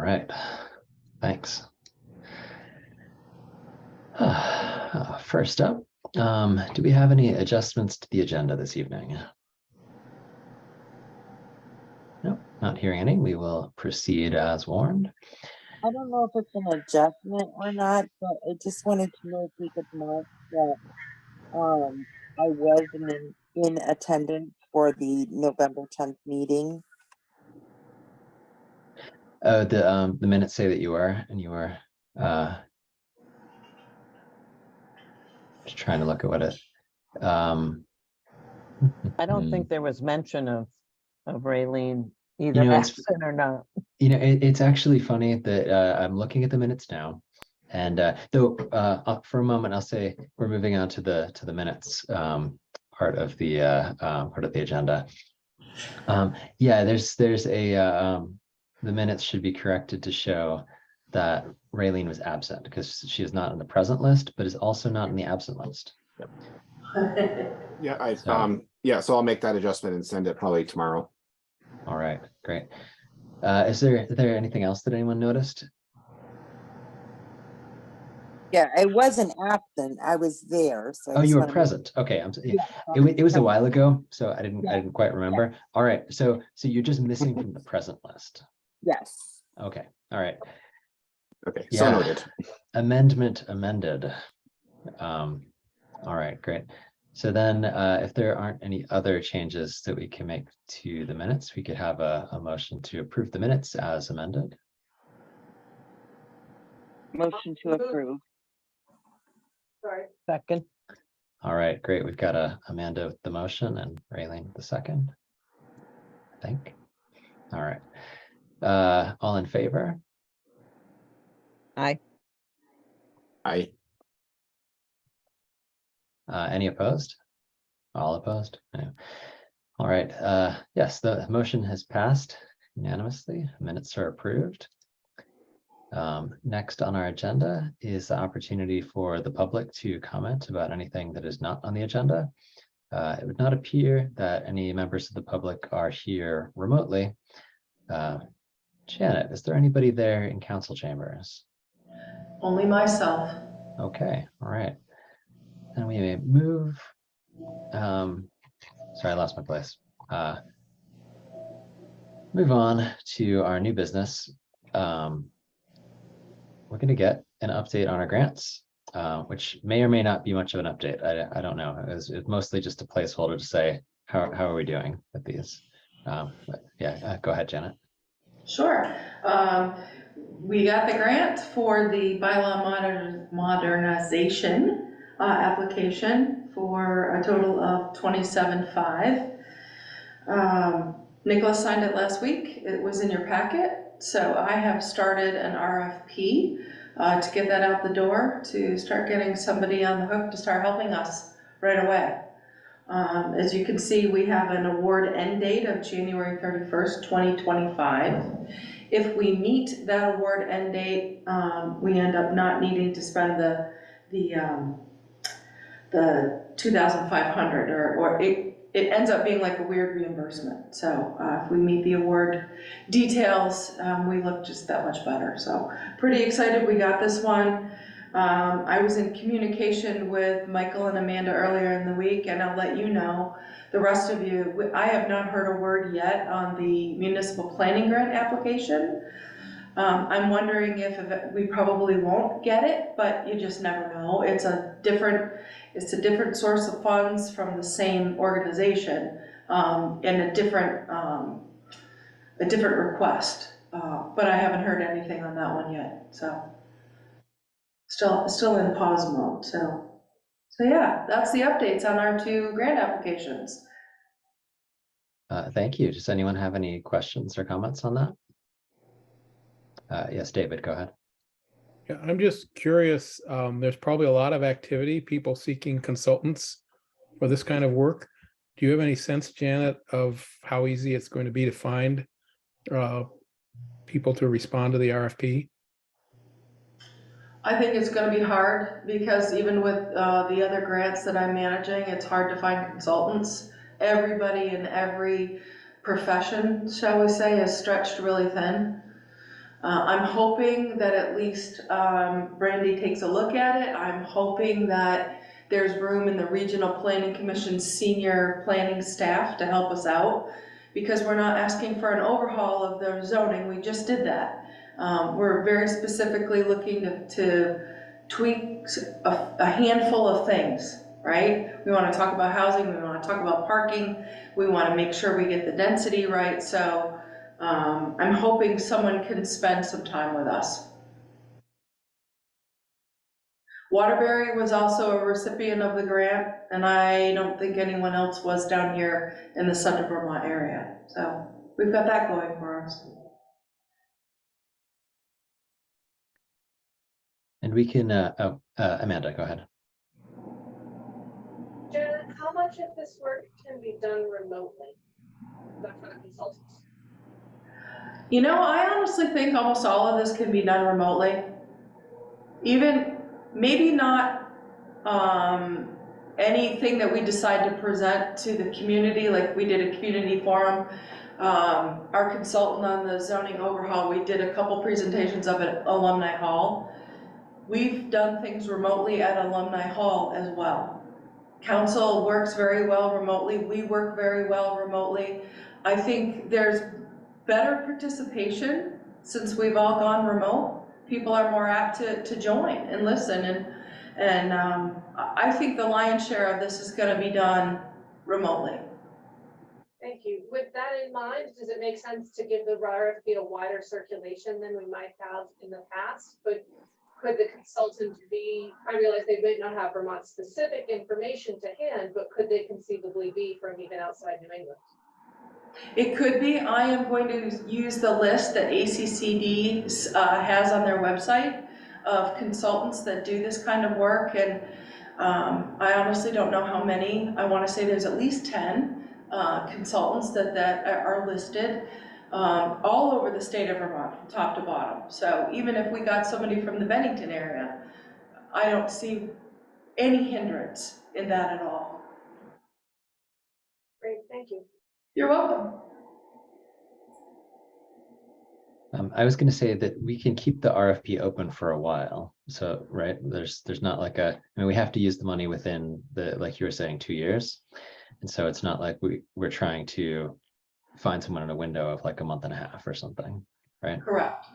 right. Thanks. First up, do we have any adjustments to the agenda this evening? No, not hearing any. We will proceed as warned. I don't know if it's an adjustment or not, but I just wanted to know if we could mark that I was in attendance for the November 10th meeting. The minutes say that you were, and you were just trying to look at what it. I don't think there was mention of Raylene either absent or not. It's actually funny that I'm looking at the minutes now, and though for a moment I'll say we're moving on to the minutes part of the agenda. Yeah, there's a the minutes should be corrected to show that Raylene was absent because she is not in the present list, but is also not in the absent list. Yep. Yeah, so I'll make that adjustment and send it probably tomorrow. All right, great. Is there anything else that anyone noticed? Yeah, I wasn't absent. I was there. So you were present. Okay, it was a while ago, so I didn't quite remember. Yeah. All right, so you're just missing from the present list. Yes. Okay. All right. Okay. So noted. Amendment amended. All right, great. So then if there aren't any other changes that we can make to the minutes, we could have a motion to approve the minutes as amended. Motion to approve. Sorry. Second. All right, great. We've got Amanda with the motion and Raylene the second, I think. All right. All in favor? Aye. Aye. Any opposed? All opposed? Yeah. All right. Yes, the motion has passed unanimously. Minutes are approved. Next on our agenda is the opportunity for the public to comment about anything that is not on the agenda. It would not appear that any members of the public are here remotely. Janet, is there anybody there in council chambers? Only myself. Okay, all right. And we may move. Sorry, I lost my place. Move on to our new business. We're going to get an update on our grants, which may or may not be much of an update. I don't know. It was mostly just a placeholder to say, how are we doing with these? But yeah, go ahead, Janet. Sure. We got the grant for the bylaw modernization application for a total of $27,500. Nicholas signed it last week. It was in your packet. So I have started an RFP to get that out the door, to start getting somebody on the hook to start helping us right away. As you can see, we have an award end date of January 31st, 2025. If we meet that award end date, we end up not needing to spend the $2,500, or it ends up being like a weird reimbursement. So if we meet the award details, we look just that much better. So pretty excited we got this one. I was in communication with Michael and Amanda earlier in the week, and I'll let you know, the rest of you, I have not heard a word yet on the municipal planning grant application. I'm wondering if we probably won't get it, but you just never know. It's a different source of funds from the same organization, and a different request. But I haven't heard anything on that one yet, so still in pause mode. So yeah, that's the updates on our 2 grant applications. Thank you. Does anyone have any questions or comments on that? Yes, David, go ahead. Yeah, I'm just curious. There's probably a lot of activity, people seeking consultants for this kind of work. Do you have any sense, Janet, of how easy it's going to be to find people to respond to the RFP? I think it's going to be hard, because even with the other grants that I'm managing, it's hard to find consultants. Everybody in every profession, shall we say, is stretched really thin. I'm hoping that at least Brandy takes a look at it. I'm hoping that there's room in the Regional Planning Commission's senior planning staff to help us out, because we're not asking for an overhaul of the zoning, we just did that. We're very specifically looking to tweak a handful of things, right? We want to talk about housing, we want to talk about parking, we want to make sure we get the density right, so I'm hoping someone can spend some time with us. Waterbury was also a recipient of the grant, and I don't think anyone else was down here in the Southern Vermont area. So we've got that going for us. And we can, Amanda, go ahead. Janet, how much of this work can be done remotely? Not for the consultants. You know, I honestly think almost all of this can be done remotely. Even maybe not anything that we decide to present to the community, like we did a community forum. Our consultant on the zoning overhaul, we did a couple presentations of it at Alumni Hall. We've done things remotely at Alumni Hall as well. Council works very well remotely. We work very well remotely. I think there's better participation since we've all gone remote. People are more apt to join and listen, and I think the lion's share of this is going to be done remotely. Thank you. With that in mind, does it make sense to give the RFP a wider circulation than we might have in the past? But could the consultant be, I realize they might not have Vermont specific information to hand, but could they conceivably be from even outside New England? It could be. I am going to use the list that ACCD has on their website of consultants that do this kind of work, and I honestly don't know how many. I want to say there's at least 10 consultants that are listed all over the state of Vermont, from top to bottom. So even if we got somebody from the Bennington area, I don't see any hindrance in that at all. Great, thank you. You're welcome. I was going to say that we can keep the RFP open for a while. So, right, there's not like I mean, we have to use the money within the, like you were saying, 2 years. And so it's not like we're trying to find someone in a window of like a month and a half or something, right? Correct.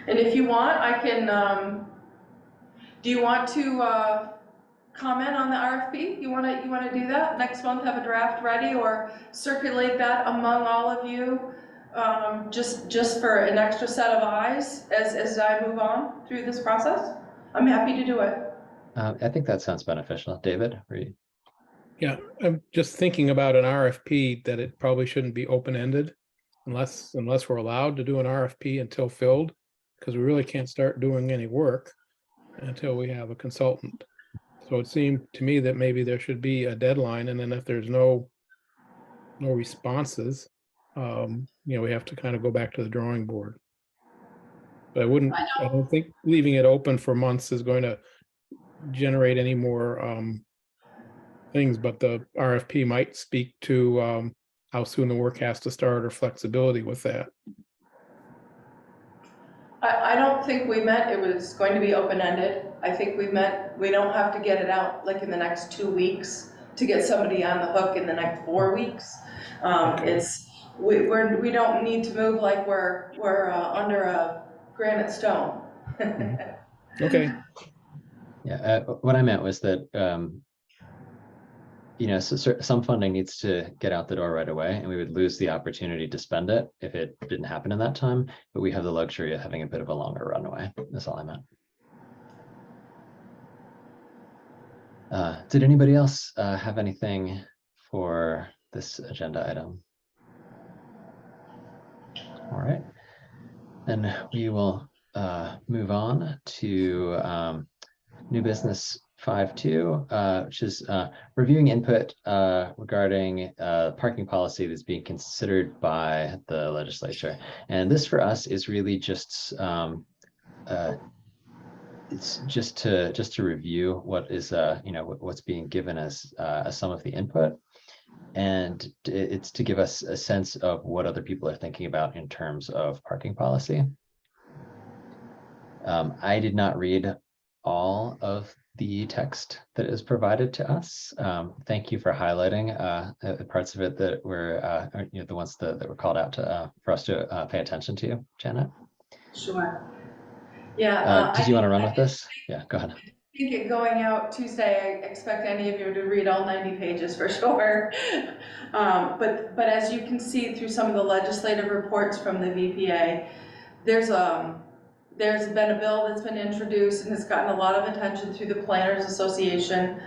And if you want, I can, do you want to comment on the RFP? You want to do that next month? Have a draft ready, or circulate that among all of you, just for an extra set of eyes as I move on through this process? I'm happy to do it. I think that sounds beneficial. David, are you? Yeah, I'm just thinking about an RFP that it probably shouldn't be open-ended unless we're allowed to do an RFP until filled, because we really can't start doing any work until we have a consultant. So it seemed to me that maybe there should be a deadline, and then if there's no responses, we have to kind of go back to the drawing board. But I don't think leaving it open for months is going to generate any more things, but the RFP might speak to how soon the work has to start or flexibility with that. I don't think we meant it was going to be open-ended. I think we meant we don't have to get it out like in the next 2 weeks to get somebody on the hook in the next 4 weeks. Okay. We don't need to move like we're under a granite stone. Okay. Yeah, what I meant was that so some funding needs to get out the door right away, and we would lose the opportunity to spend it if it didn't happen in that time. But we have the luxury of having a bit of a longer runway. That's all I meant. Did anybody else have anything for this agenda item? All right, then we will move on to new business 5.2, which is reviewing input regarding parking policy that's being considered by the legislature. And this for us is really just it's just to review what is what's being given as some of the input. and it's to give us a sense of what other people are thinking about in terms of parking policy. I did not read all of the text that is provided to us. Thank you for highlighting the parts of it that were the ones that were called out to for us to pay attention to, Janet. Sure. Yeah. Did you want to run with this? Yeah, go ahead. I think it going out Tuesday, I expect any of you to read all 90 pages for sure. But as you can see through some of the legislative reports from the VPA, there's been a bill that's been introduced and has gotten a lot of attention through the Planners Association,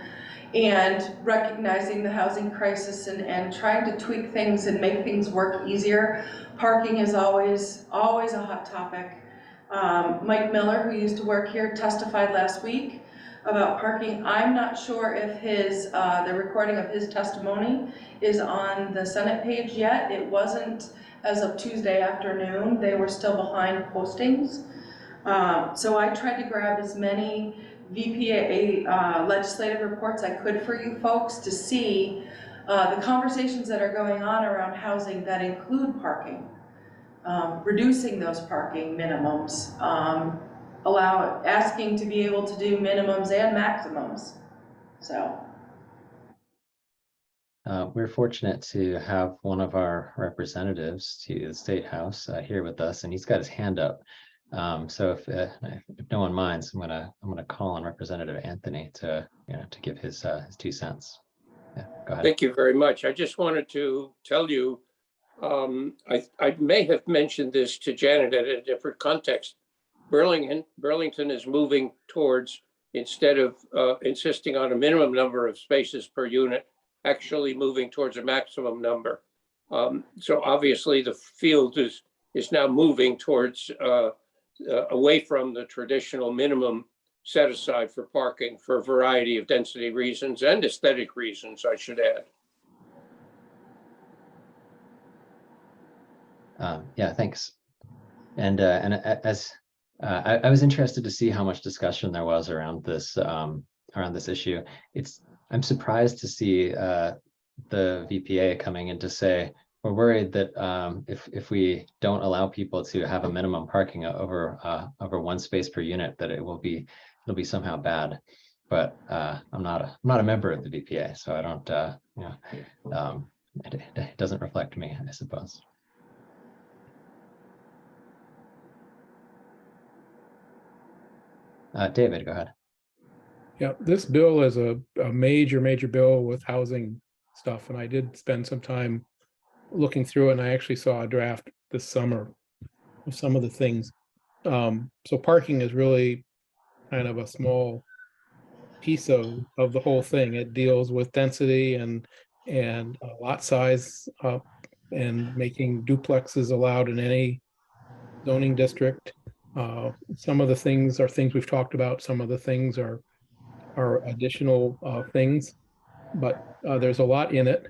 and recognizing the housing crisis and trying to tweak things and make things work easier. Parking is always a hot topic. Mike Miller, who used to work here, testified last week about parking. I'm not sure if the recording of his testimony is on the Senate page yet. It wasn't as of Tuesday afternoon. They were still behind postings. So I tried to grab as many VPA legislative reports I could for you folks to see the conversations that are going on around housing that include parking. Reducing those parking minimums, asking to be able to do minimums and maximums. So we're fortunate to have one of our representatives to the State House here with us, and he's got his hand up. So if no one minds, I'm gonna call on Representative Anthony to give his 2 cents. Yeah, go ahead. Thank you very much. I just wanted to tell you, I may have mentioned this to Janet at a different context. Burlington is moving towards, instead of insisting on a minimum number of spaces per unit, actually moving towards a maximum number. So obviously the field is now moving towards away from the traditional minimum set aside for parking for a variety of density reasons and aesthetic reasons, I should add. Yeah, thanks. And as I was interested to see how much discussion there was around this issue. I'm surprised to see the VPA coming in to say we're worried that if we don't allow people to have a minimum parking over 1 space per unit, that it'll be somehow bad. But I'm not a member of the VPA, so I don't it doesn't reflect me, I suppose. David, go ahead. Yeah, this bill is a major bill with housing stuff, and I did spend some time looking through it, and I actually saw a draft this summer of some of the things. So parking is really kind of a small piece of the whole thing. It deals with density and lot size and making duplexes allowed in any zoning district. Some of the things are things we've talked about. Some of the things are additional things, but there's a lot in it.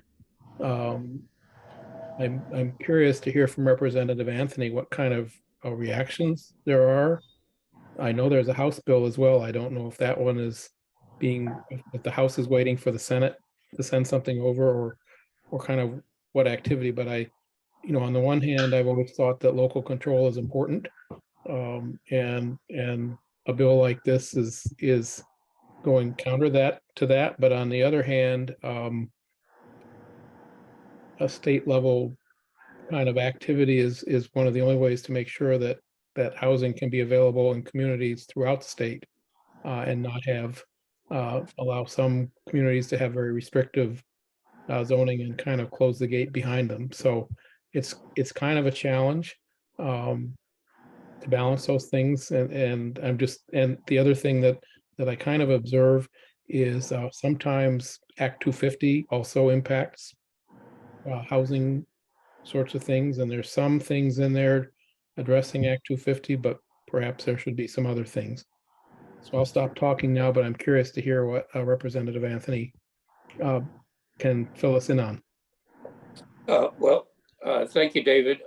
I'm curious to hear from Representative Anthony what kind of reactions there are. I know there's a House bill as well. I don't know if that one is if the House is waiting for the Senate to send something over, or kind of what activity. But on the one hand, I've always thought that local control is important, and a bill like this is going counter to that. But on the other hand, a state level kind of activity is one of the only ways to make sure that housing can be available in communities throughout the state, and not have allow some communities to have very restrictive zoning and kind of close the gate behind them. So it's kind of a challenge to balance those things. And the other thing that I kind of observe is sometimes Act 250 also impacts housing sorts of things, and there's some things in there addressing Act 250, but perhaps there should be some other things. So I'll stop talking now, but I'm curious to hear what Representative Anthony can fill us in on. Thank you, David.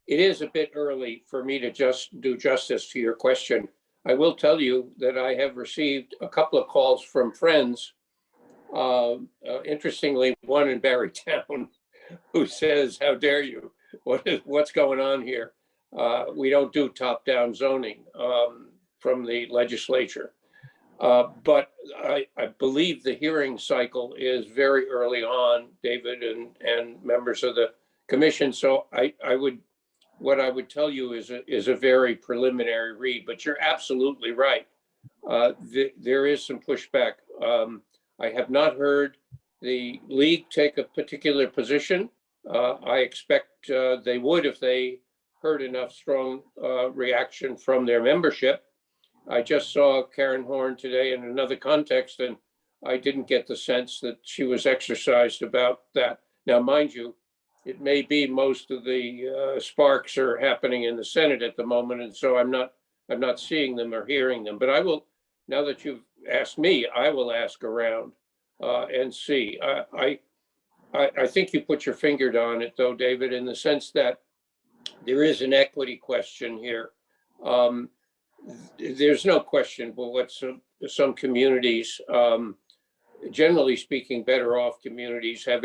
It is a bit early for me to just do justice to your question. I will tell you that I have received a couple of calls from friends Interestingly, one in Barrytown who says, how dare you? What's going on here? We don't do top-down zoning from the legislature. But I believe the hearing cycle is very early on, David and members of the commission. So what I would tell you is a very preliminary read, but you're absolutely right. There is some pushback. I have not heard the league take a particular position. I expect they would if they heard enough strong reaction from their membership. I just saw Karen Horn today in another context, and I didn't get the sense that she was exercised about that. Now, mind you, it may be most of the sparks are happening in the Senate at the moment, and so I'm not seeing them or hearing them. But I will, now that you've asked me, I will ask around and see. I think you put your finger on it, though, David, in the sense that there is an equity question here. There's no question, but what some communities, generally speaking, better off communities have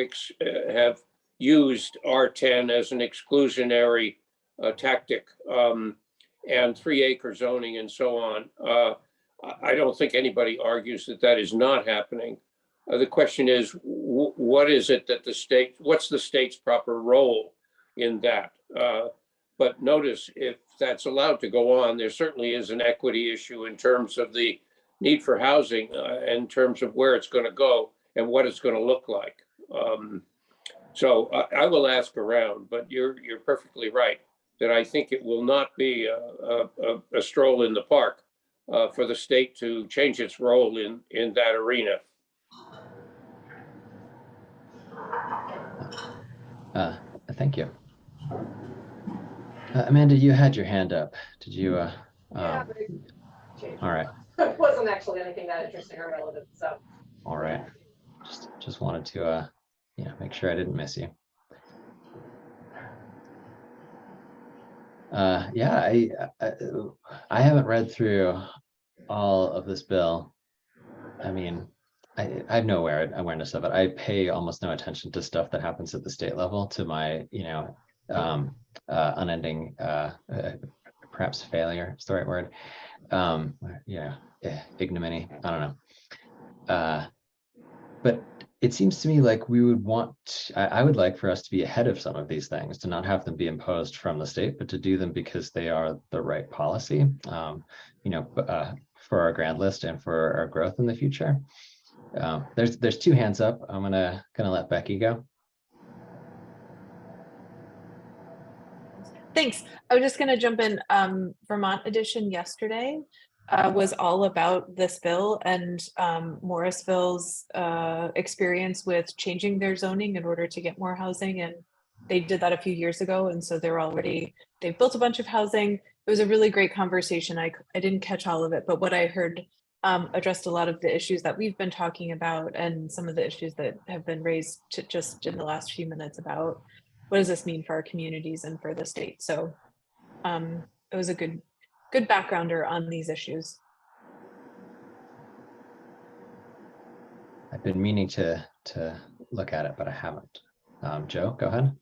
used R10 as an exclusionary tactic, and 3-acre zoning and so on. I don't think anybody argues that that is not happening. The question is, what is it that what's the state's proper role in that? But notice, if that's allowed to go on, there certainly is an equity issue in terms of the need for housing, in terms of where it's going to go and what it's going to look like. So I will ask around, but you're perfectly right that I think it will not be a stroll in the park for the state to change its role in that arena. Thank you. Amanda, you had your hand up. Did you? Yeah, all right. It wasn't actually anything that interesting or relevant, so. All right. Just wanted to, make sure I didn't miss you. Yeah, I haven't read through all of this bill. I mean, I have no awareness of it. I pay almost no attention to stuff that happens at the state level, to my, unending, perhaps failure, is the right word. Ignominy, I don't know. But it seems to me like we would I would like for us to be ahead of some of these things, to not have them be imposed from the state, but to do them because they are the right policy, for our grand list and for our growth in the future. There's 2 hands up. I'm gonna let Becky go. Thanks. I was just going to jump in. Vermont edition yesterday was all about this bill and Morrisville's experience with changing their zoning in order to get more housing. And they did that a few years ago. And so they've built a bunch of housing. It was a really great conversation. I didn't catch all of it, but what I heard addressed a lot of the issues that we've been talking about and some of the issues that have been raised just in the last few minutes about what does this mean for our communities and for the state. So it was a good backgrounder on these issues. I've been meaning to look at it, but I haven't. Joe, go ahead.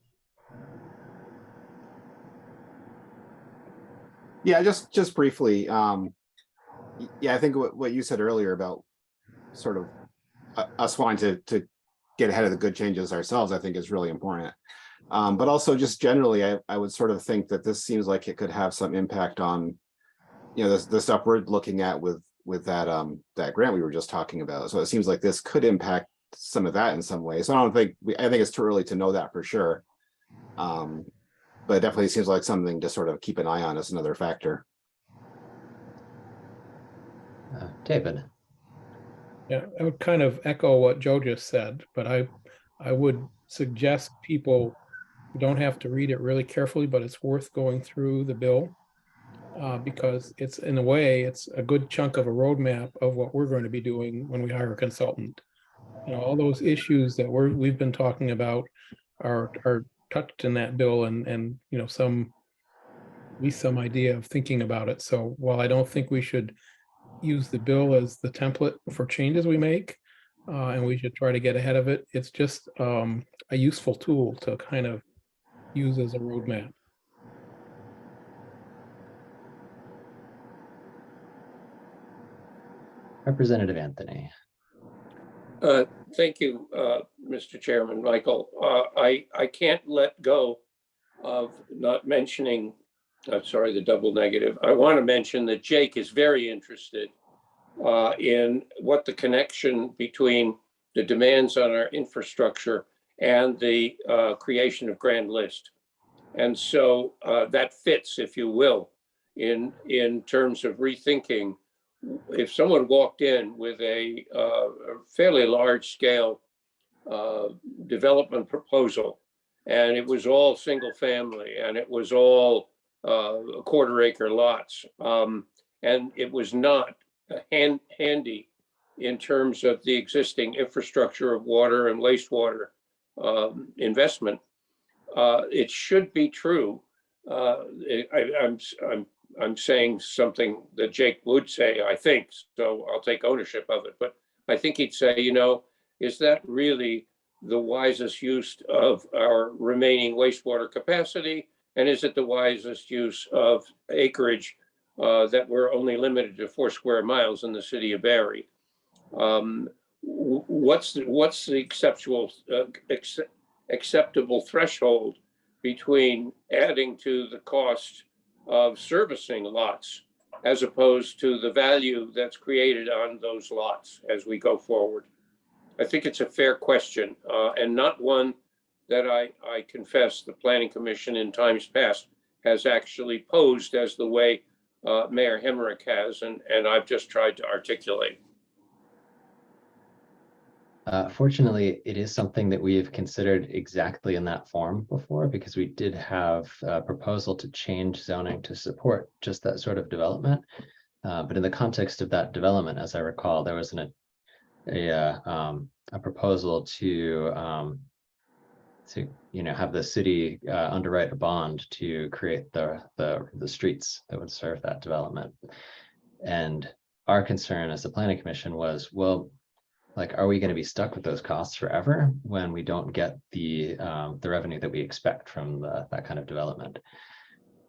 Yeah, just briefly. I think what you said earlier about sort of us wanting to get ahead of the good changes ourselves, I think is really important. But also just generally, I would sort of think that this seems like it could have some impact on, the stuff we're looking at with that grant we were just talking about. So it seems like this could impact some of that in some ways. So I think it's too early to know that for sure. But it definitely seems like something to sort of keep an eye on as another factor. David. Yeah, I would kind of echo what Joe just said, but I would suggest people don't have to read it really carefully, but it's worth going through the bill because it's, in a way, it's a good chunk of a roadmap of what we're going to be doing when we hire a consultant. All those issues that we've been talking about are touched in that bill, and at least some idea of thinking about it. So while I don't think we should use the bill as the template for changes we make, and we should try to get ahead of it. It's just a useful tool to kind of use as a roadmap. Representative Anthony. Thank you, Mr. Chairman, Michael. I can't let go of not mentioning, sorry, the double negative. I want to mention that Jake is very interested in what the connection between the demands on our infrastructure and the creation of Grand List. And so that fits, if you will, in terms of rethinking. If someone walked in with a fairly large scale development proposal, and it was all single family, and it was all quarter-acre lots, and it was not handy in terms of the existing infrastructure of water and wastewater investment, it should be true. I'm saying something that Jake would say, I think, so I'll take ownership of it. But I think he'd say, you know, is that really the wisest use of our remaining wastewater capacity? And is it the wisest use of acreage that we're only limited to 4 square miles in the city of Barre? What's the acceptable threshold between adding to the cost of servicing lots as opposed to the value that's created on those lots as we go forward? I think it's a fair question, and not one that I confess the Planning Commission in times past has actually posed as the way Mayor Hemrick has, and I've just tried to articulate. Fortunately, it is something that we have considered exactly in that form before, because we did have a proposal to change zoning to support just that sort of development. But in the context of that development, as I recall, there was a proposal to have the city underwrite a bond to create the streets that would serve that development. And our concern as the Planning Commission was, well, like, are we going to be stuck with those costs forever when we don't get the revenue that we expect from that kind of development?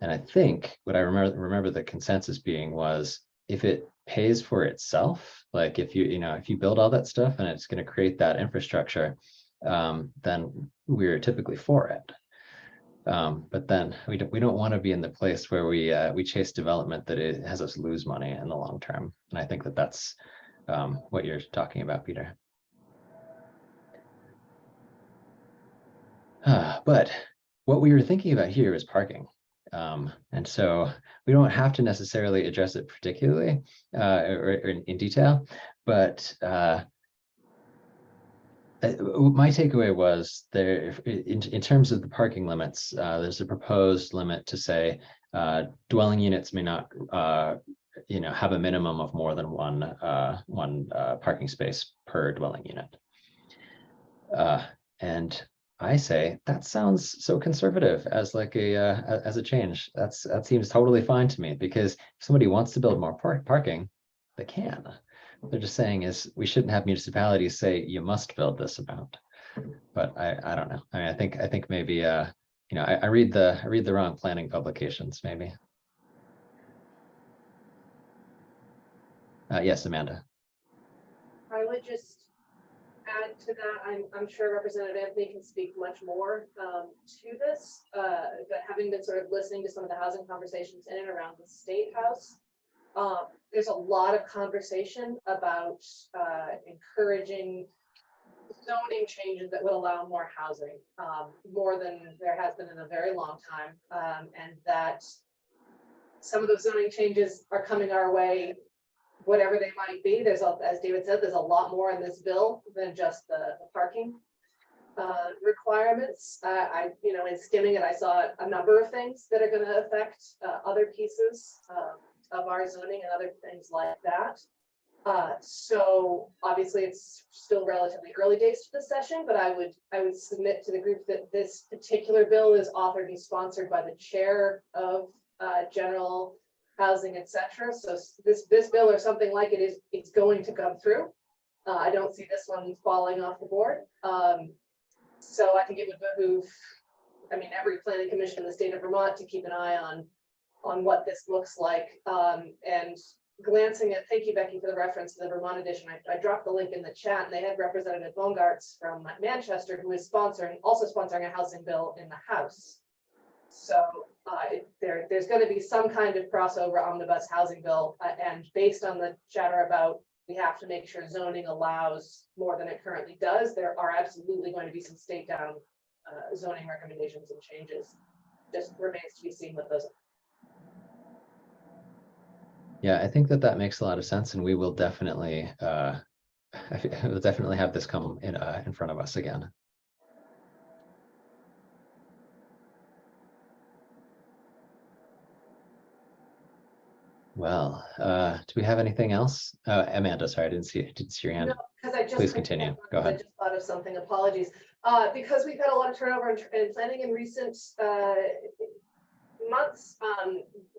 And I think what I remember the consensus being was, if it pays for itself, like if you build all that stuff and it's going to create that infrastructure, then we're typically for it. But then we don't want to be in the place where we chase development that it has us lose money in the long term. And I think that that's what you're talking about, Peter. But what we were thinking about here is parking. And so we don't have to necessarily address it particularly or in detail, but my takeaway was there in terms of the parking limits, there's a proposed limit to say dwelling units may not have a minimum of more than one parking space per dwelling unit. And I say that sounds so conservative as like as a change. That seems totally fine to me, because if somebody wants to build more parking, they can. What they're just saying is we shouldn't have municipalities say you must build this amount. But I don't know. I mean, I think maybe I read the wrong planning publications maybe. Yes, Amanda. I would just add to that. I'm sure Representative Anthony can speak much more to this, but having been sort of listening to some of the housing conversations in and around the State House, there's a lot of conversation about encouraging zoning changes that would allow more housing, more than there has been in a very long time, and that some of those zoning changes are coming our way, whatever they might be. There's, as David said, there's a lot more in this bill than just the parking requirements. In skimming it, I saw a number of things that are going to affect other pieces of our zoning and other things like that. So obviously it's still relatively early days to the session, but I would submit to the group that this particular bill is authored and sponsored by the chair of general housing, etc. So this bill or something like it is going to come through. I don't see this one falling off the board. So I think it would behoove, I mean, every planning commission in the state of Vermont to keep an eye on what this looks like. And glancing at, thank you, Becky, for the reference to the Vermont edition. I dropped the link in the chat, and they had Representative Bongartz from Manchester, who is also sponsoring a housing bill in the House. So there's going to be some kind of crossover omnibus housing bill, and based on the chatter about we have to make sure zoning allows more than it currently does, there are absolutely going to be some state down zoning recommendations and changes. Just remains to be seen what those are. Yeah, I think that makes a lot of sense, and we will definitely we'll definitely have this come in front of us again. Well, do we have anything else? Amanda, sorry, I didn't see your hand. No, because I just Please continue. Go ahead. I just thought of something. Apologies. Because we've had a lot of turnover in planning in recent months.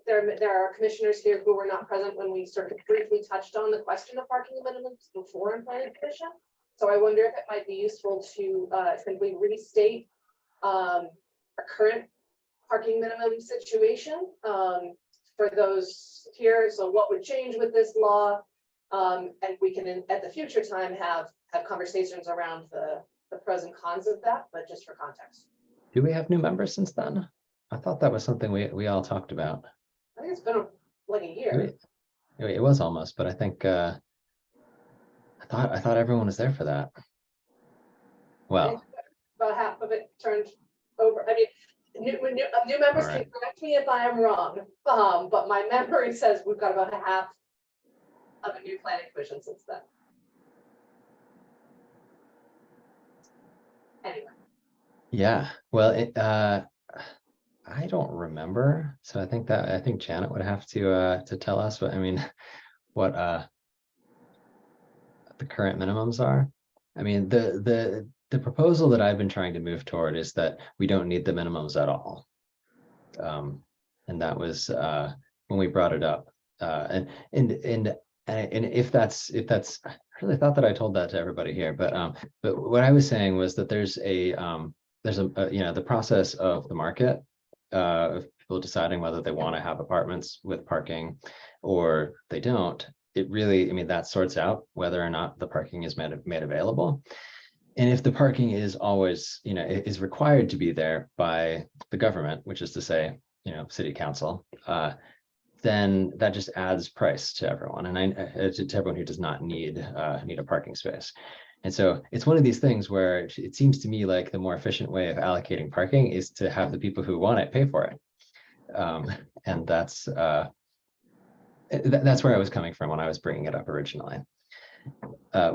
There are commissioners here who were not present when we sort of briefly touched on the question of parking minimums before in planning commission. So I wonder if it might be useful to simply restate our current parking minimum situation for those here. So what would change with this law? And we can, at the future time, have conversations around the pros and cons of that, but just for context. Do we have new members since then? I thought that was something we all talked about. I think it's been like a year. It was almost, but I think I thought everyone was there for that. Well, about half of it turned over. I mean, new members can correct me if I am wrong, but my memory says we've got about half of a new planning commission since then. Anyway. Yeah. Well, I don't remember, so I think Janet would have to tell us what what the current minimums are. I mean, the proposal that I've been trying to move toward is that we don't need the minimums at all, and that was when we brought it up. And if that's I really thought that I told that to everybody here, but what I was saying was that there's a the process of the market of people deciding whether they want to have apartments with parking or they don't. It really, that sorts out whether or not the parking is made available. And if the parking is always, is required to be there by the government, which is to say, city council, then that just adds price to everyone, and to everyone who does not need a parking space. And so it's one of these things where it seems to me like the more efficient way of allocating parking is to have the people who want it pay for it. And that's where I was coming from when I was bringing it up originally.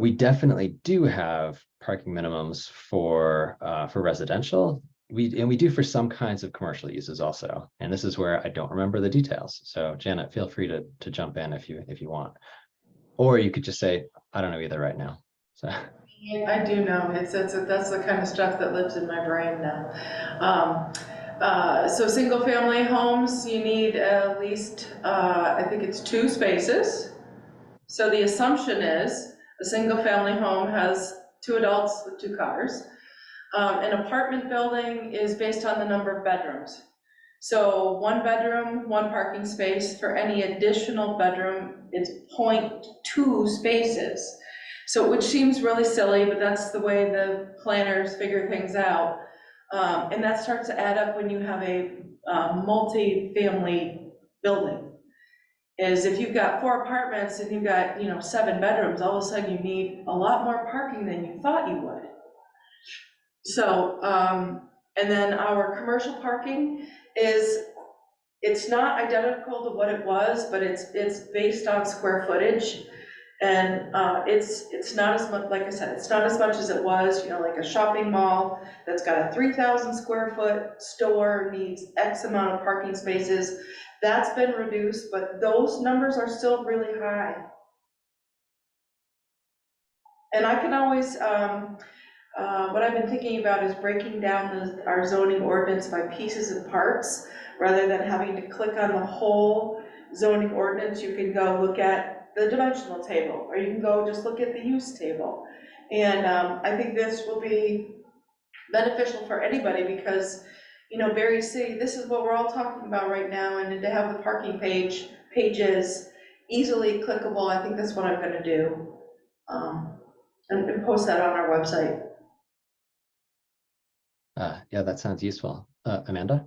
We definitely do have parking minimums for residential. We do for some kinds of commercial uses also. And this is where I don't remember the details. So Janet, feel free to jump in if you want, or you could just say, I don't know either right now. So I do know. That's the kind of stuff that lives in my brain now. So single family homes, you need at least, I think it's 2 spaces. So the assumption is a single family home has 2 adults with 2 cars. An apartment building is based on the number of bedrooms. So 1 bedroom, 1 parking space. For any additional bedroom, it's 0.2 spaces. So which seems really silly, but that's the way the planners figure things out. And that starts to add up when you have a multi-family building. Is if you've got 4 apartments and you've got 7 bedrooms, all of a sudden you need a lot more parking than you thought you would. So, and then our commercial parking it's not identical to what it was, but it's based on square footage. And it's not as much, like I said, it's not as much as it was, like a shopping mall that's got a 3,000 square foot store needs X amount of parking spaces. That's been reduced, but those numbers are still really high. And I can always, what I've been thinking about is breaking down our zoning ordinance by pieces and parts, rather than having to click on the whole zoning ordinance. You can go look at the dimensional table, or you can go just look at the use table. And I think this will be beneficial for anybody because, you know, Barre City, this is what we're all talking about right now, and to have the parking pages easily clickable, I think that's what I'm gonna do. And post that on our website. Yeah, that sounds useful. Amanda?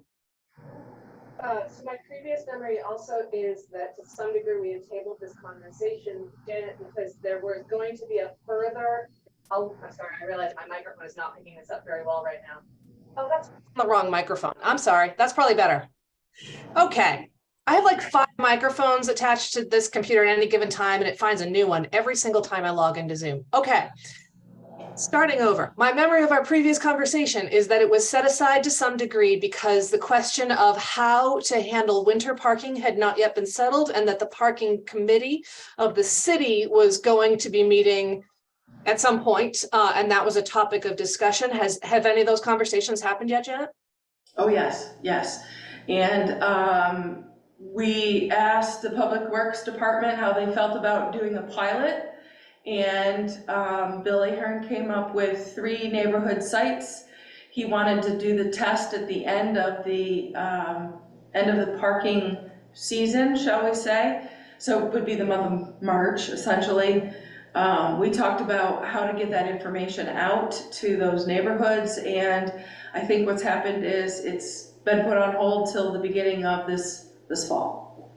So my previous memory also is that to some degree we had tabled this conversation, Janet, because there was going to be a further, oh, I'm sorry, I realize my microphone is not picking this up very well right now. Oh, that's the wrong microphone. I'm sorry, that's probably better. Okay. I have like 5 microphones attached to this computer at any given time, and it finds a new one every single time I log into Zoom. Okay. Starting over, my memory of our previous conversation is that it was set aside to some degree because the question of how to handle winter parking had not yet been settled, and that the parking committee of the city was going to be meeting at some point, and that was a topic of discussion. Have any of those conversations happened yet, Janet? Oh, yes, yes. And we asked the Public Works Department how they felt about doing a pilot. And Bill Ahern came up with 3 neighborhood sites. He wanted to do the test at the end of the parking season, shall we say. So it would be the month of March, essentially. We talked about how to get that information out to those neighborhoods, and I think what's happened is it's been put on hold till the beginning of this fall.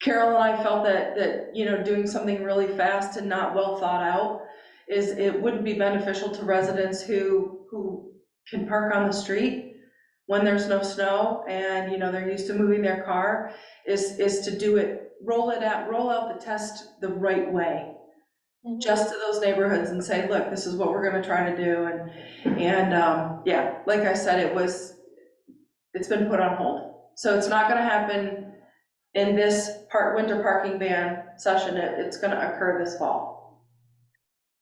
Carol and I felt that you know, doing something really fast and not well thought out it wouldn't be beneficial to residents who can park on the street when there's no snow, and you know, they're used to moving their car, is to do it, roll out the test the right way. Mm-hmm. Just to those neighborhoods and say, look, this is what we're gonna try to do. And yeah, like I said, it's been put on hold. So it's not gonna happen in this winter parking ban session. It's gonna occur this fall.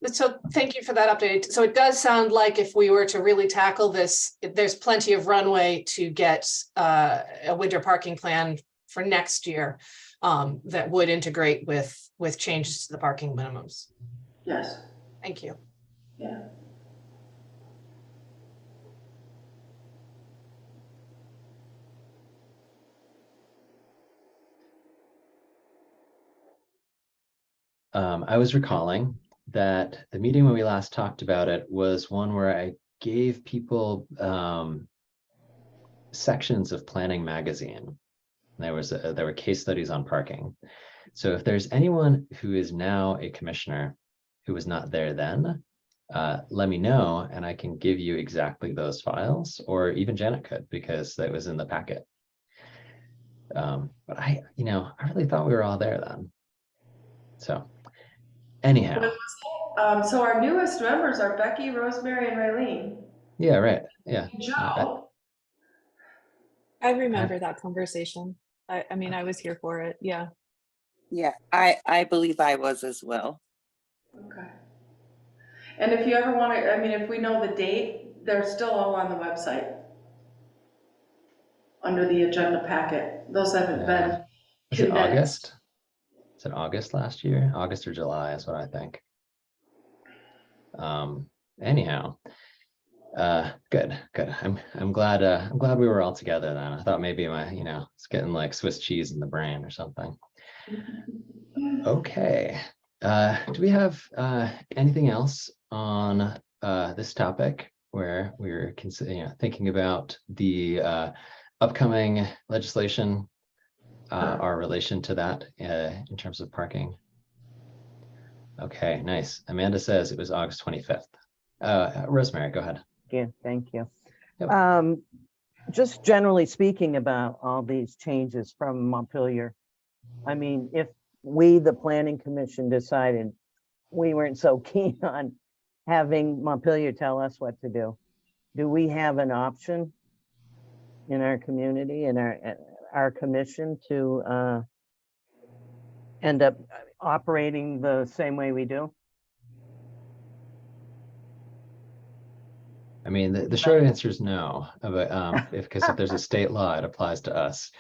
So thank you for that update. So it does sound like if we were to really tackle this, there's plenty of runway to get a winter parking plan for next year that would integrate with changes to the parking minimums. Yes. Thank you. Yeah. I was recalling that the meeting when we last talked about it was one where I gave people sections of Planning Magazine. There were case studies on parking. So if there's anyone who is now a commissioner who was not there then, let me know and I can give you exactly those files, or even Janet could, because that was in the packet. But I really thought we were all there then. So anyhow. So our newest members are Becky, Rosemary, and Raylene. Yeah, right. Yeah. Joe. I remember that conversation. I mean, I was here for it. Yeah. Yeah, I believe I was as well. Okay. And if you ever want to, I mean, if we know the date, they're still all on the website under the agenda packet. Those haven't been. Is it August? Is it August last year? August or July is what I think. Anyhow, good. I'm glad we were all together then. I thought maybe it's getting like Swiss cheese in the brain or something. Okay. Do we have anything else on this topic where we're thinking about the upcoming legislation, our relation to that in terms of parking? Okay, nice. Amanda says it was August 25th. Rosemary, go ahead. Yeah, thank you. Yep. Just generally speaking about all these changes from Montpelier, I mean, if we, the Planning Commission, decided we weren't so keen on having Montpelier tell us what to do we have an option in our community and our commission to end up operating the same way we do? I mean, the short answer is no, but because if there's a state law, it applies to us.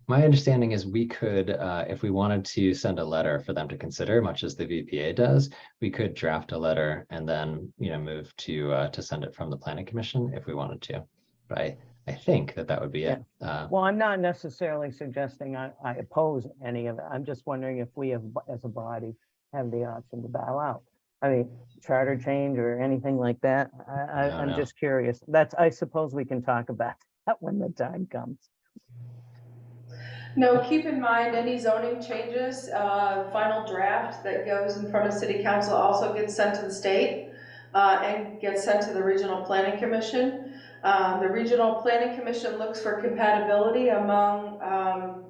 My understanding is we could, if we wanted to send a letter for them to consider, much as the VPA does, we could draft a letter and then, move to send it from the planning commission if we wanted to. But I think that would be it. Well, I'm not necessarily suggesting I oppose any of it. I'm just wondering if we have, as a body, have the option to bow out. I mean, charter change or anything like that. I'm No. just curious. I suppose we can talk about that when the time comes. No, keep in mind, any zoning changes, final draft that goes in front of city council also gets sent to the state and gets sent to the regional planning commission. The regional planning commission looks for compatibility among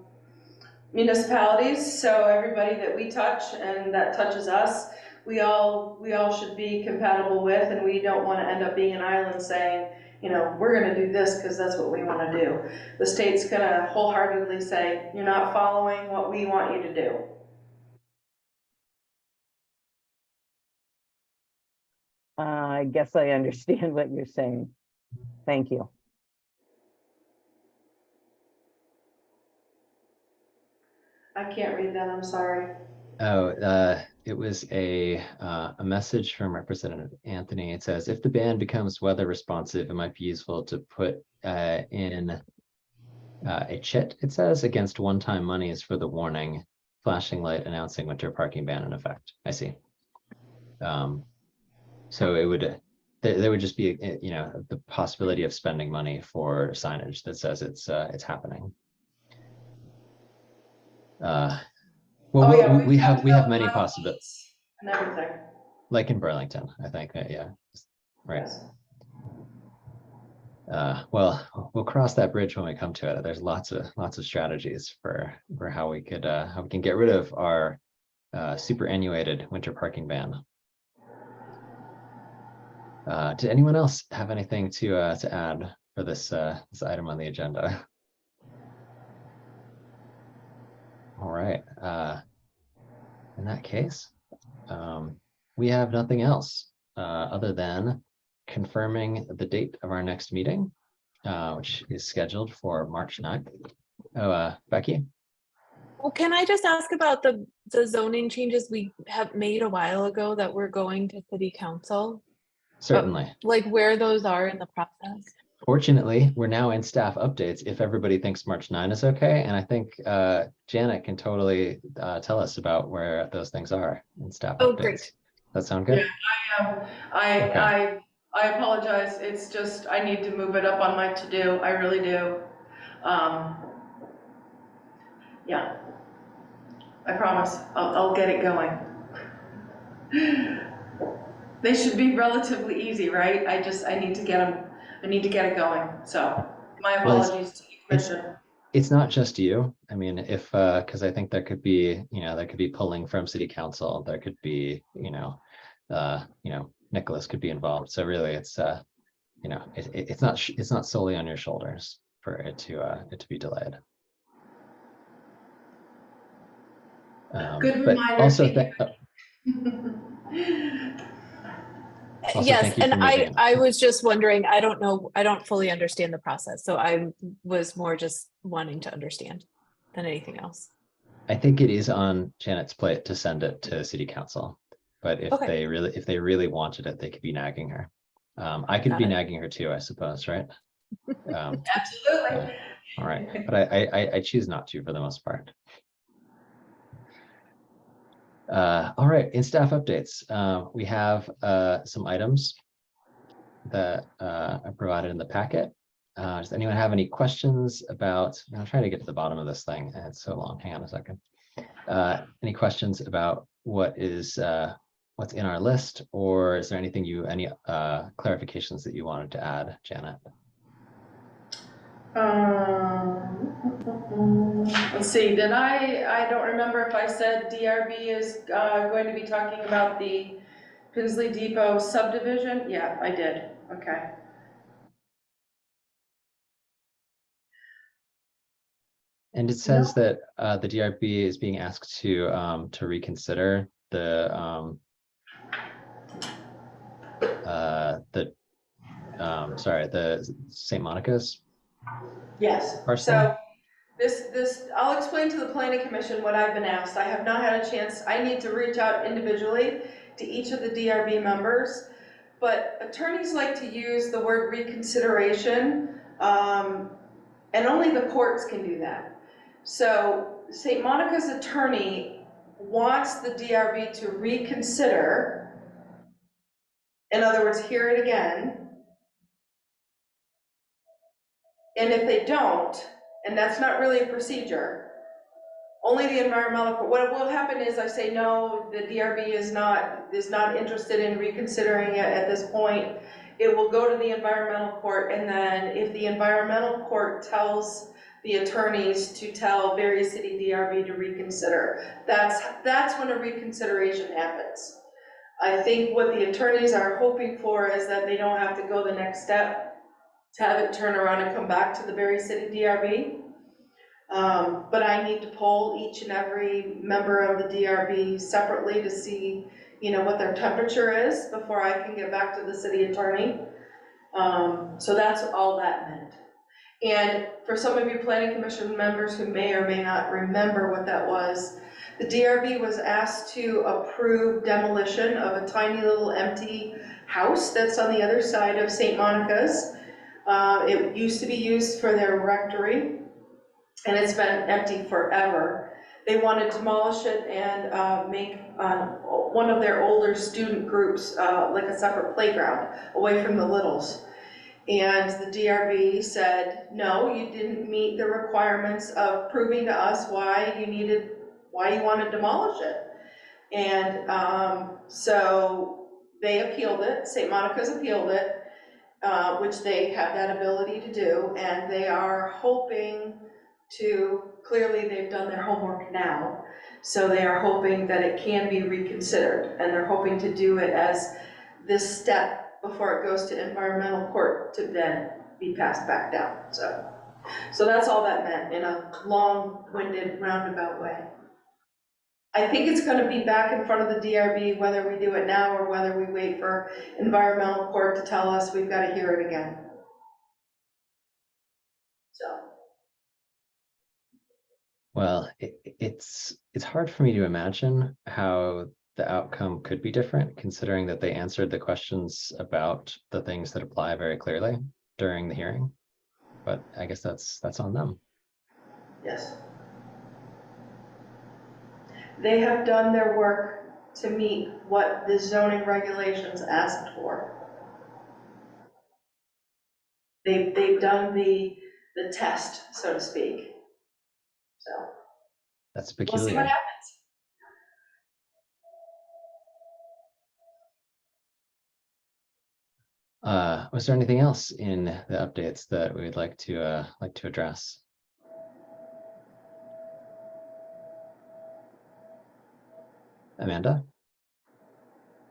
municipalities, so everybody that we touch and that touches us, we all should be compatible with, and we don't want to end up being an island saying, we're going to do this because that's what we want to do. The state's going to wholeheartedly say, you're not following what we want you to do. I guess I understand what you're saying. Thank you. I can't read that, I'm sorry. Oh, it was a message from Representative Anthony. It says, if the ban becomes weather responsive, it might be useful to put in a chit, it says, against one-time monies for the warning, flashing light announcing winter parking ban in effect. I see. So it would, there would just be, the possibility of spending money for signage that says it's happening. Well, we have many possibilities and everything. like in Burlington, I think. Yeah, right. Yes. Well, we'll cross that bridge when we come to it. There's lots of strategies for how we can get rid of our superannuated winter parking ban. Did anyone else have anything to add for this item on the agenda? All right. In that case, we have nothing else other than confirming the date of our next meeting, which is scheduled for March 9th. Oh, Becky? Well, can I just ask about the zoning changes we have made a while ago that we're going to city council? Certainly. Like where those are in the process? Fortunately, we're now in staff updates if everybody thinks March 9 is okay. And I think Janet can totally tell us about where those things are in staff updates. Great. That sound good? Yeah, I apologize. It's just, I need to move it up on my to-do. I really do. Yeah, I promise. I'll get it going. They should be relatively easy, right? I need to get them. I need to get it going. So my apologies to the commission. It's not just you. I mean, if because I think there could be, there could be pulling from city council. There could be, Nicholas could be involved. So really, it's it's not solely on your shoulders for it to be delayed. Good but reminder. Also, yes, and I was just wondering, I don't know, I don't fully understand the process. So I was more just wanting to understand than anything else. I think it is on Janet's plate to send it to city council. But if they really wanted it, they could be nagging her. I could be nagging her too, I suppose, right? Absolutely. All right, but I choose not to for the most part. All right, in staff updates, we have some items that are provided in the packet. Does anyone have any questions about, I'm trying to get to the bottom of this thing, and it's so long, hang on a second. Any questions about what's in our list, or is there anything any clarifications that you wanted to add, Janet? Let's see, I don't remember if I said DRB is going to be talking about the Pinsley Depot subdivision. Yeah, I did. Okay. And it says that the DRB is being asked to reconsider the St. Monica's. Yes. Parcel. So I'll explain to the planning commission what I've been asked. I have not had a chance. I need to reach out individually to each of the DRB members, but attorneys like to use the word reconsideration, and only the courts can do that. So St. Monica's attorney wants the DRB to reconsider, in other words, hear it again. And if they don't, and that's not really a procedure, only the environmental court. What will happen is I say, no, the DRB is not interested in reconsidering it at this point. It will go to the environmental court, and then if the environmental court tells the attorneys to tell Barre City DRB to reconsider, that's when a reconsideration happens. I think what the attorneys are hoping for is that they don't have to go the next step to have it turn around and come back to the Barre City DRB. But I need to poll each and every member of the DRB separately to see, what their temperature is before I can get back to the city attorney. So that's all that meant. And for some of you planning commission members who may or may not remember what that was, the DRB was asked to approve demolition of a tiny little empty house that's on the other side of St. Monica's. It used to be used for their rectory, and it's been empty forever. They want to demolish it and make one of their older student groups like a separate playground away from the littles. And the DRB said, no, you didn't meet the requirements of proving to us why you want to demolish it. And so they appealed it, St. Monica's appealed it, which they have that ability to do, and they are hoping to, clearly they've done their homework now, so they are hoping that it can be reconsidered, and they're hoping to do it as this step before it goes to environmental court to then be passed back down. So that's all that meant in a long-winded, roundabout way. I think it's going to be back in front of the DRB whether we do it now or whether we wait for environmental court to tell us we've got to hear it again. So. Well, it's hard for me to imagine how the outcome could be different, considering that they answered the questions about the things that apply very clearly during the hearing. But I guess that's on them. Yes. They have done their work to meet what the zoning regulations asked for. They've done the test, so to speak. So That's we'll see what peculiar. happens. Was there anything else in the updates that we would like to address? Amanda?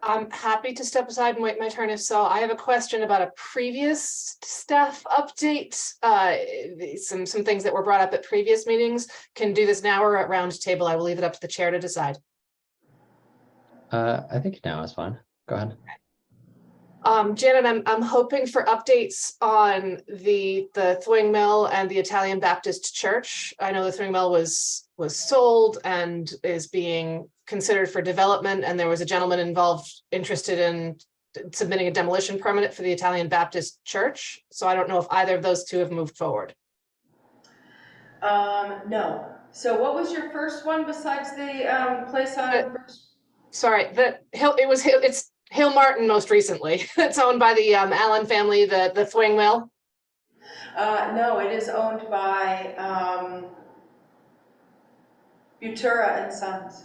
I'm happy to step aside and wait my turn if so. I have a question about a previous staff update. Some things that were brought up at previous meetings. Can do this now or at round table. I will leave it up to the chair to decide. I think now is fine. Go ahead. Janet, I'm hoping for updates on the Thwing Mill and the Italian Baptist Church. I know the Thwing Mill was sold and is being considered for development, and there was a gentleman involved interested in submitting a demolition permit for the Italian Baptist Church. So I don't know if either of those two have moved forward. No. So what was your first one besides the place on? Sorry, it's Hill Martin most recently. It's owned by the Allen family, the Thwing Mill. No, it is owned by Butura and Sons.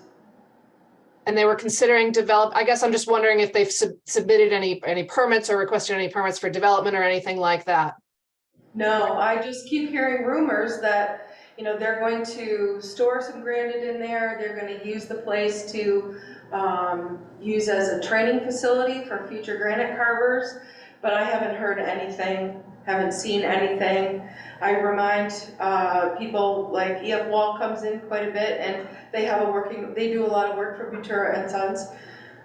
And they were considering I guess I'm just wondering if they've submitted any permits or requested any permits for development or anything like that. No, I just keep hearing rumors that, they're going to store some granite in there. They're going to use the place to use as a training facility for future granite carvers, but I haven't heard anything, haven't seen anything. I remind people like E.F. Wall comes in quite a bit, and they do a lot of work for Butura and Sons.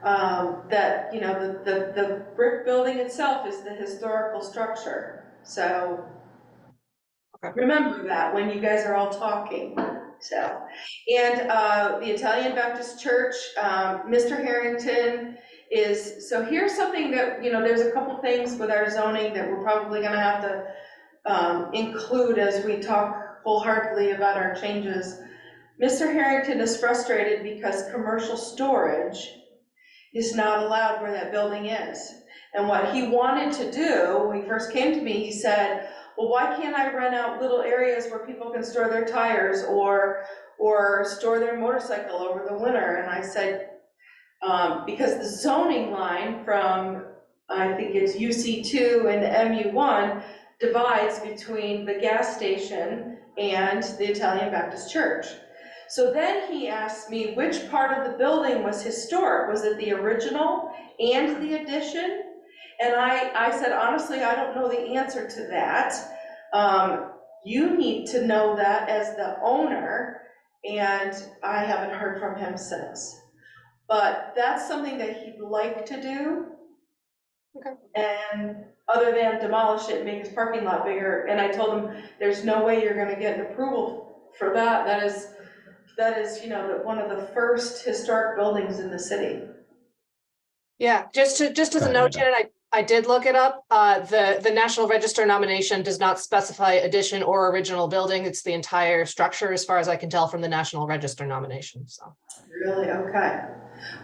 That, the brick building itself is the historical structure. So Remember that when you guys are all talking, so. And the Italian Baptist Church, Mr. Harrington is, so here's something that, you know, there's a couple things with our zoning that we're probably gonna have to include as we talk wholeheartedly about our changes. Mr. Harrington is frustrated because commercial storage is not allowed where that building is. And what he wanted to do, when he first came to me, he said, well, why can't I rent out little areas where people can store their tires or store their motorcycle over the winter? And I said, because the zoning line from, I think it's UC2 and MU1 divides between the gas station and the Italian Baptist Church. So then he asked me which part of the building was historic. Was it the original and the addition? And I said, honestly, I don't know the answer to that. You need to know that as the owner, and I haven't heard from him since. But that's something that he'd like to do. Okay. And other than demolish it and make his parking lot bigger, and I told him, there's no way you're gonna get an approval for that. That is, you know, one of the first historic buildings in the city. Yeah, just as Go a ahead, note, Amanda. Janet, I did look it up. The National Register nomination does not specify addition or original building. It's the entire structure, as far as I can tell from the National Register nomination, so. Really? Okay.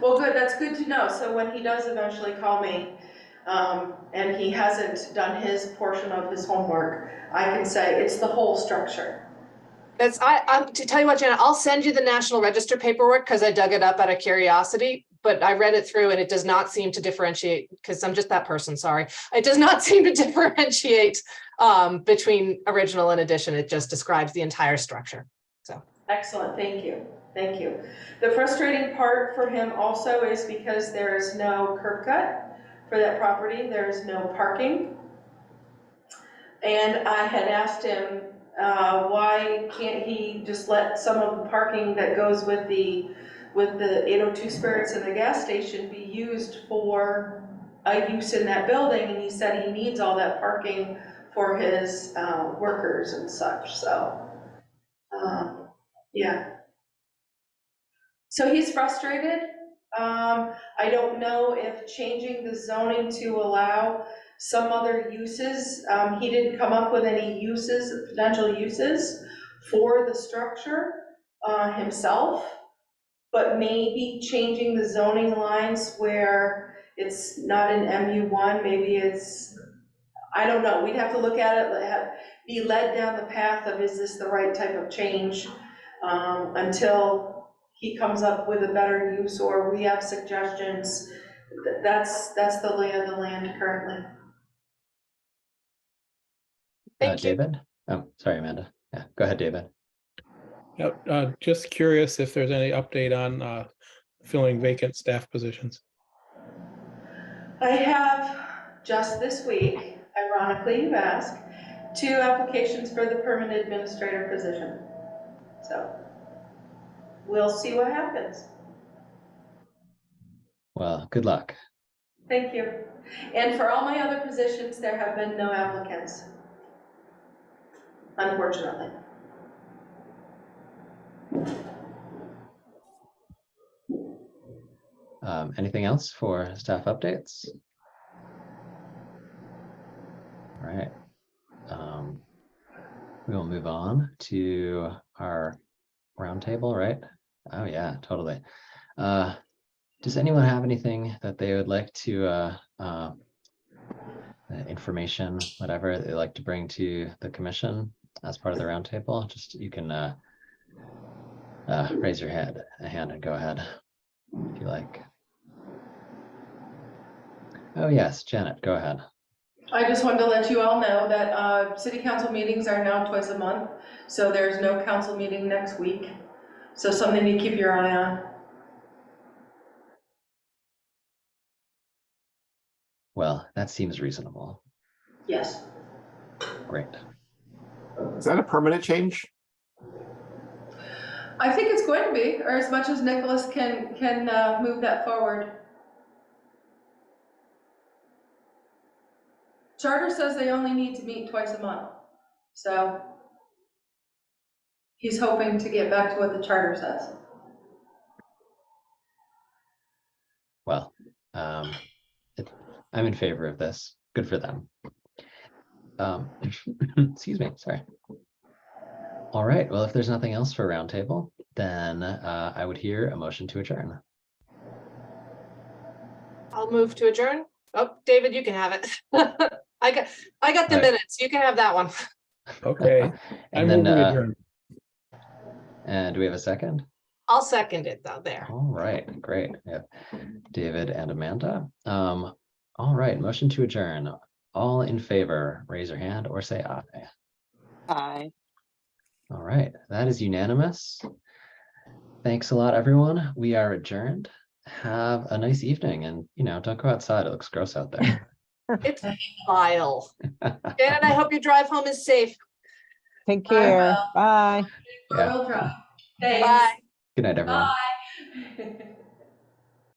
Well, good, that's good to know. So when he does eventually call me, and he hasn't done his portion of his homework, I can say it's the whole structure. I'm to tell you what, Janet, I'll send you the National Register paperwork because I dug it up out of curiosity, but I read it through and it does not seem to differentiate, because I'm just that person, sorry. It does not seem to differentiate between original and addition. It just describes the entire structure, so. Excellent, thank you, thank you. The frustrating part for him also is because there is no curb cut for that property, there's no parking. And I had asked him, why can't he just let some of the parking that goes with the 802 Spirits and the gas station be used for a use in that building? And he said he needs all that parking for his workers and such, so, yeah. So he's frustrated. I don't know if changing the zoning to allow some other uses, he didn't come up with any uses, potential uses for the structure himself, but maybe changing the zoning lines where it's not an MU1, maybe it's, I don't know, we'd have to look at it, be led down the path of, is this the right type of change, until he comes up with a better use or we have suggestions. That's the lay of the land currently. Thank you. David? Oh, sorry, Amanda. Yeah, go ahead, David. Yep, just curious if there's any update on filling vacant staff positions. I have just this week, ironically you ask, 2 applications for the permanent administrator position. So we'll see what happens. Well, good luck. Thank you. And for all my other positions, there have been no applicants, unfortunately. Anything else for staff updates? All right. We will move on to our roundtable, right? Oh yeah, totally. Does anyone have anything that they would like to information, whatever they'd like to bring to the commission as part of the roundtable? Just you can raise your hand and go ahead if you like. Oh yes, Janet, go ahead. I just wanted to let you all know that city council meetings are now twice a month, so there's no council meeting next week. So something to keep your eye on. Well, that seems reasonable. Yes. Great. Is that a permanent change? I think it's going to be, or as much as Nicholas can move that forward. Charter says they only need to meet twice a month. So He's hoping to get back to what the charter says. Well, I'm in favor of this. Good for them. Excuse me, sorry. All right, well, if there's nothing else for roundtable, then I would hear a motion to adjourn. I'll move to adjourn. Oh, David, you can have it. I got the All right. minutes. You can have that one. Okay, I And move then, we adjourn. and do we have a second? I'll second it though, there. All right, great. Yeah, David and Amanda. All right, motion to adjourn. All in favor, raise your hand or say aye. Aye. All right, that is unanimous. Thanks a lot, everyone. We are adjourned. Have a nice evening, and don't go outside. It looks gross out there. It's vile. Janet, I hope your drive home is safe. Take I care. will. Bye. Yeah. Four-wheel drive. Thanks. Bye. Good night, everyone. Bye.